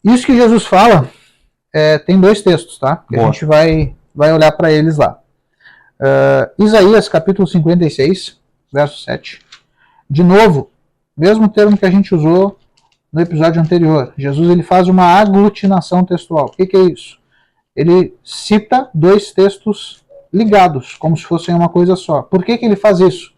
Isso que Jesus fala, tem dois textos, tá? Que a gente vai olhar para eles lá. Isaías, capítulo 56, verso 7. De novo, mesmo termo que a gente usou no episódio anterior. Jesus ele faz uma aglutinação textual. O que é isso? Ele cita dois textos ligados, como se fossem uma coisa só. Por que ele faz isso?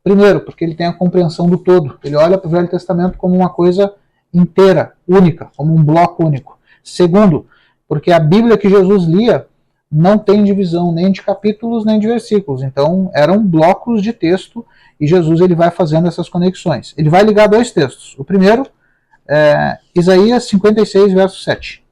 Primeiro, porque ele tem a compreensão do todo. Ele olha para o Velho Testamento como uma coisa inteira, única, como um bloco único. Segundo, porque a Bíblia que Jesus lia não tem divisão nem de capítulos nem de versículos. Então, eram blocos de texto e Jesus ele vai fazendo essas conexões. Ele vai ligar dois textos. O primeiro é Isaías 56, verso 7.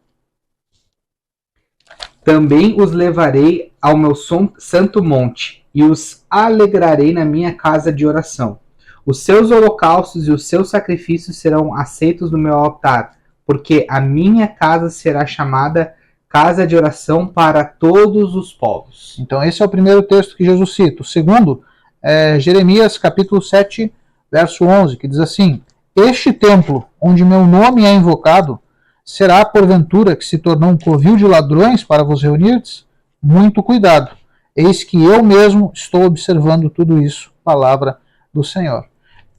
Também os levarei ao meu santo monte e os alegrarei na minha casa de oração. Os seus holocaustos e os seus sacrifícios serão aceitos no meu altar, porque a minha casa será chamada casa de oração para todos os povos. Então esse é o primeiro texto que Jesus cita. O segundo é Jeremias capítulo 7, verso 11, que diz assim: Este templo, onde meu nome é invocado, será porventura que se tornou um covil de ladrões para vos reunirdes? Muito cuidado, eis que eu mesmo estou observando tudo isso, palavra do Senhor.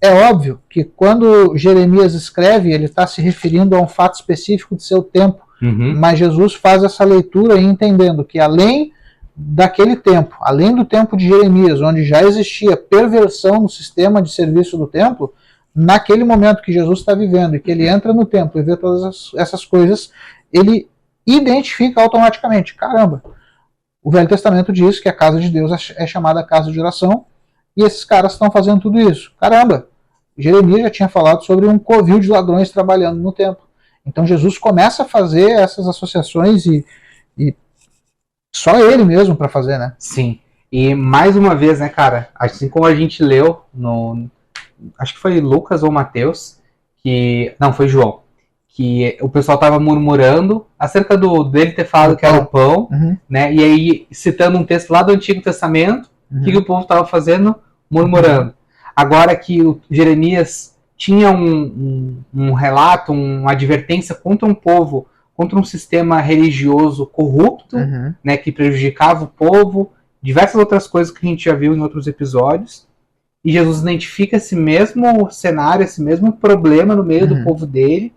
É óbvio que quando Jeremias escreve, ele está se referindo a um fato específico de seu tempo, mas Jesus faz essa leitura entendendo que além daquele tempo, além do tempo de Jeremias, onde já existia perversão no sistema de serviço do templo, naquele momento que Jesus está vivendo e que ele entra no templo e vê todas essas coisas, ele identifica automaticamente, caramba, o Velho Testamento diz que a casa de Deus é chamada casa de oração e esses caras estão fazendo tudo isso. Caramba, Jeremias já tinha falado sobre um covil de ladrões trabalhando no templo. Então Jesus começa a fazer essas associações e só ele mesmo para fazer, né? Sim. E mais uma vez, né, cara, assim como a gente leu acho que foi Lucas ou Mateus, não, foi João, que o pessoal tava murmurando acerca dele ter falado que era o pão, né? E aí, citando um texto lá do Antigo Testamento, que o povo tava fazendo? Murmurando. Agora que o Jeremias tinha um relato, uma advertência contra um povo, contra um sistema religioso corrupto, né, que prejudicava o povo, diversas outras coisas que a gente já viu em outros episódios, e Jesus identifica esse mesmo cenário, esse mesmo problema no meio do povo dele,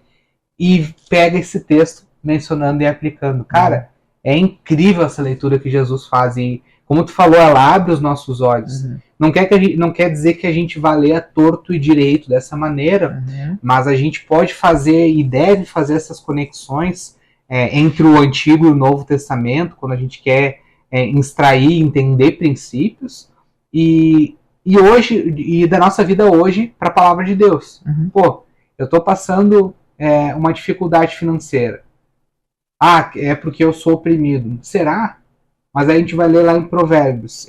e pega esse texto mencionando e aplicando. Cara, é incrível essa leitura que Jesus faz, e como tu falou, ela abre os nossos olhos. Não quer dizer que a gente vá ler a torto e direito dessa maneira, mas a gente pode fazer e deve fazer essas conexões entre o Antigo e o Novo Testamento, quando a gente quer extrair, entender princípios, e hoje, e da nossa vida hoje, para a palavra de Deus. Pô, eu estou passando uma dificuldade financeira. Ah, é porque eu sou oprimido. Será? Mas aí a gente vai ler lá em Provérbios.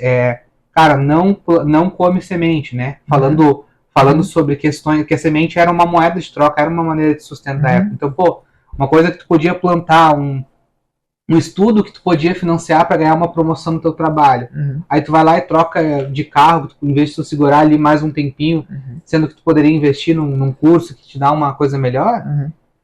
Cara, não come semente, né? Falando sobre questões, que a semente era uma moeda de troca, era uma maneira de sustento da época. Então, pô, uma coisa que tu podia plantar, um estudo que tu podia financiar para ganhar uma promoção no teu trabalho. Aí tu vai lá e troca de carro, em vez de tu segurar ali mais um tempinho, sendo que tu poderia investir num curso que te dá uma coisa melhor.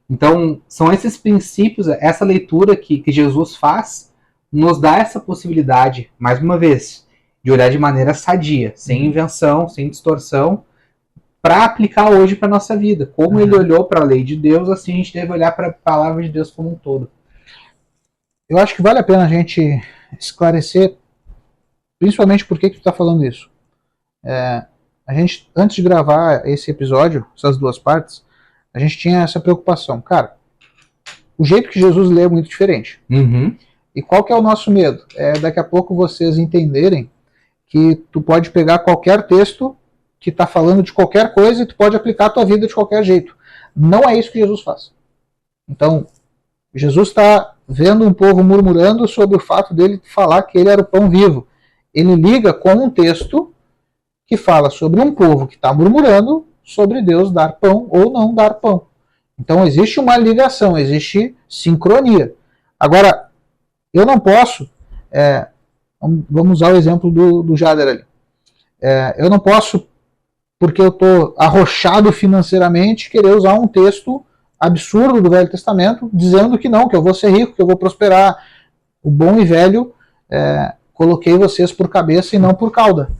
Então, são esses princípios, essa leitura que Jesus faz, nos dá essa possibilidade, mais uma vez, de olhar de maneira sadia, sem invenção, sem distorção, para aplicar hoje para a nossa vida. Como ele olhou para a lei de Deus, assim a gente deve olhar para a palavra de Deus como um todo. Eu acho que vale a pena a gente esclarecer, principalmente por que tu está falando isso. A gente, antes de gravar esse episódio, essas duas partes, a gente tinha essa preocupação. Cara, o jeito que Jesus lê é muito diferente. E qual que é o nosso medo? Daqui a pouco vocês entenderem que tu pode pegar qualquer texto que está falando de qualquer coisa e tu pode aplicar a tua vida de qualquer jeito. Não é isso que Jesus faz. Então, Jesus está vendo um povo murmurando sobre o fato dele falar que ele era o pão vivo. Ele liga com um texto que fala sobre um povo que está murmurando sobre Deus dar pão ou não dar pão. Então existe uma ligação, existe sincronia. Agora, eu não posso, vamos usar o exemplo do Jader ali. Eu não posso, porque eu estou arrochado financeiramente, querer usar um texto absurdo do Velho Testamento, dizendo que não, que eu vou ser rico, que eu vou prosperar. O bom e velho, coloquei vocês por cabeça e não por cauda.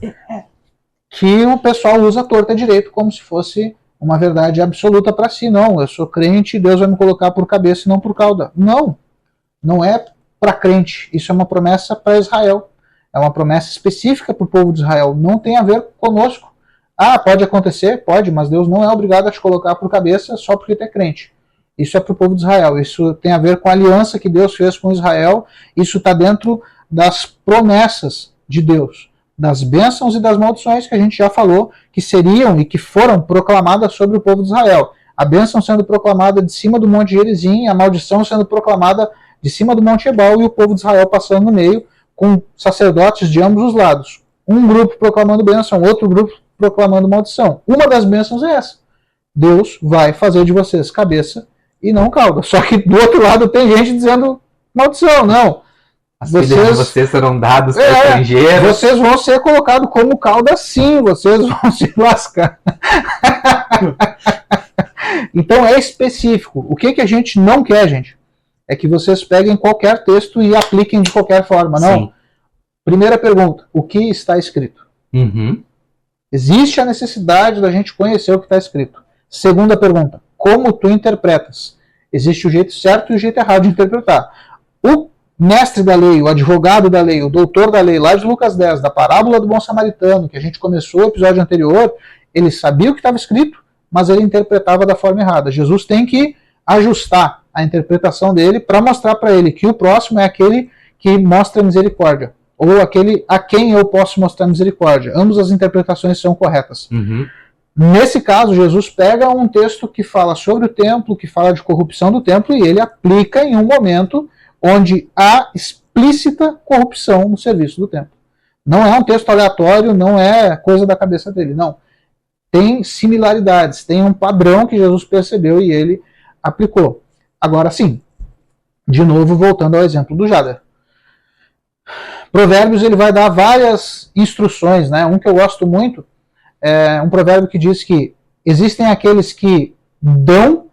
Que o pessoal usa torta direito como se fosse uma verdade absoluta para si. Não, eu sou crente e Deus vai me colocar por cabeça e não por cauda. Não, não é para crente. Isso é uma promessa para Israel. É uma promessa específica para o povo de Israel. Não tem a ver conosco. Ah, pode acontecer? Pode, mas Deus não é obrigado a te colocar por cabeça só porque tu é crente. Isso é para o povo de Israel. Isso tem a ver com a aliança que Deus fez com Israel. Isso está dentro das promessas de Deus, das bênçãos e das maldições que a gente já falou, que seriam e que foram proclamadas sobre o povo de Israel. A bênção sendo proclamada de cima do Monte Gerizim, a maldição sendo proclamada de cima do Monte Ebal, e o povo de Israel passando no meio, com sacerdotes de ambos os lados. Um grupo proclamando bênção, outro grupo proclamando maldição. Uma das bênçãos é essa. Deus vai fazer de vocês cabeça e não cauda. Só que do outro lado tem gente dizendo maldição, não. As filhas de vocês serão dados para estrangeiros. Vocês vão ser colocados como cauda sim, vocês vão se lascar. Então é específico. O que a gente não quer, gente? É que vocês peguem qualquer texto e apliquem de qualquer forma. Não. Sim. Primeira pergunta, o que está escrito? Uhum. Existe a necessidade da gente conhecer o que está escrito. Segunda pergunta, como tu interpretas? Existe o jeito certo e o jeito errado de interpretar. O mestre da lei, o advogado da lei, o doutor da lei, lá de Lucas 10, da parábola do bom samaritano, que a gente começou o episódio anterior, ele sabia o que estava escrito, mas ele interpretava da forma errada. Jesus tem que ajustar a interpretação dele para mostrar para ele que o próximo é aquele que mostra misericórdia, ou aquele a quem eu posso mostrar misericórdia. Ambas as interpretações são corretas. Uhum. Nesse caso, Jesus pega um texto que fala sobre o templo, que fala de corrupção do templo, e ele aplica em um momento onde há explícita corrupção no serviço do templo. Não é um texto aleatório, não é coisa da cabeça dele, não. Tem similaridades, tem um padrão que Jesus percebeu e ele aplicou. Agora sim, de novo voltando ao exemplo do Jader. Provérbios ele vai dar várias instruções, né? Um que eu gosto muito é um provérbio que diz que existem aqueles que dão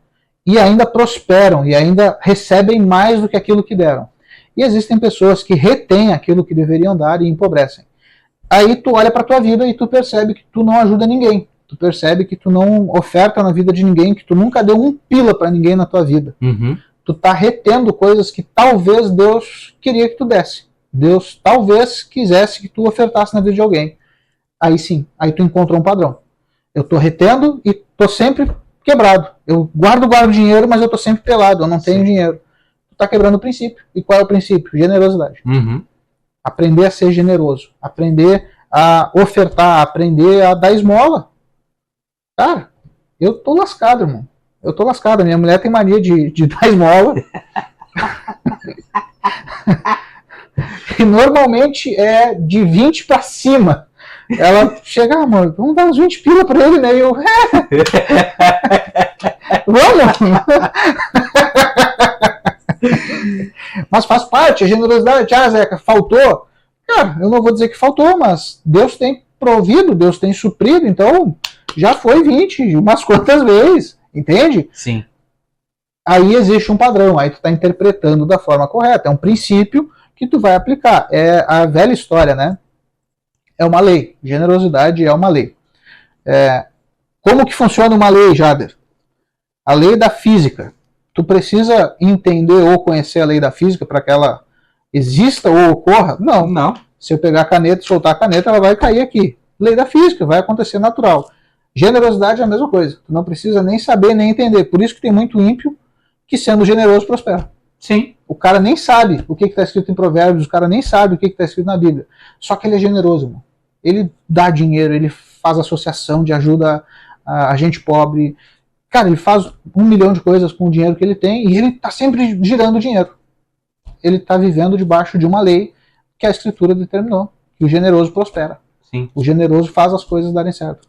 e ainda prosperam, e ainda recebem mais do que aquilo que deram. E existem pessoas que retêm aquilo que deveriam dar e empobrecem. Aí tu olha para tua vida e tu percebe que tu não ajuda ninguém. Tu percebe que tu não oferta na vida de ninguém, que tu nunca deu um pila para ninguém na tua vida. Uhum. Tu tá retendo coisas que talvez Deus queria que tu desse. Deus talvez quisesse que tu ofertasse na vida de alguém. Aí sim, aí tu encontrou um padrão. Eu tô retendo e tô sempre quebrado. Eu guardo dinheiro, mas eu tô sempre pelado, eu não tenho dinheiro. Tu tá quebrando o princípio. E qual é o princípio? Generosidade. Uhum. Aprender a ser generoso. Aprender a ofertar, aprender a dar esmola. Cara, eu tô lascado, irmão. Eu tô lascado. Minha mulher tem mania de dar esmola. E normalmente é de 20 pra cima. Ela chega, amor, vamos dar uns 20 pila pra ele, né? E eu, vamos! Mas faz parte, a generosidade. Ah, Zeca, faltou? Cara, eu não vou dizer que faltou, mas Deus tem provido, Deus tem suprido, então já foi 20, umas quantas vezes, entende? Sim. Aí existe um padrão, aí tu tá interpretando da forma correta, é um princípio que tu vai aplicar. É a velha história, né? É uma lei. Generosidade é uma lei. Como que funciona uma lei, Jader? A lei da física. Tu precisa entender ou conhecer a lei da física para que ela exista ou ocorra? Não. Não. Se eu pegar a caneta e soltar a caneta, ela vai cair aqui. Lei da física, vai acontecer natural. Generosidade é a mesma coisa. Tu não precisa nem saber, nem entender. Por isso que tem muito ímpio que, sendo generoso, prospera. Sim. O cara nem sabe o que está escrito em Provérbios, o cara nem sabe o que está escrito na Bíblia. Só que ele é generoso, irmão. Ele dá dinheiro, ele faz associação de ajuda a gente pobre. Cara, ele faz 1 milhão de coisas com o dinheiro que ele tem e ele está sempre girando dinheiro. Ele está vivendo debaixo de uma lei que a Escritura determinou, que o generoso prospera. Sim. O generoso faz as coisas darem certo.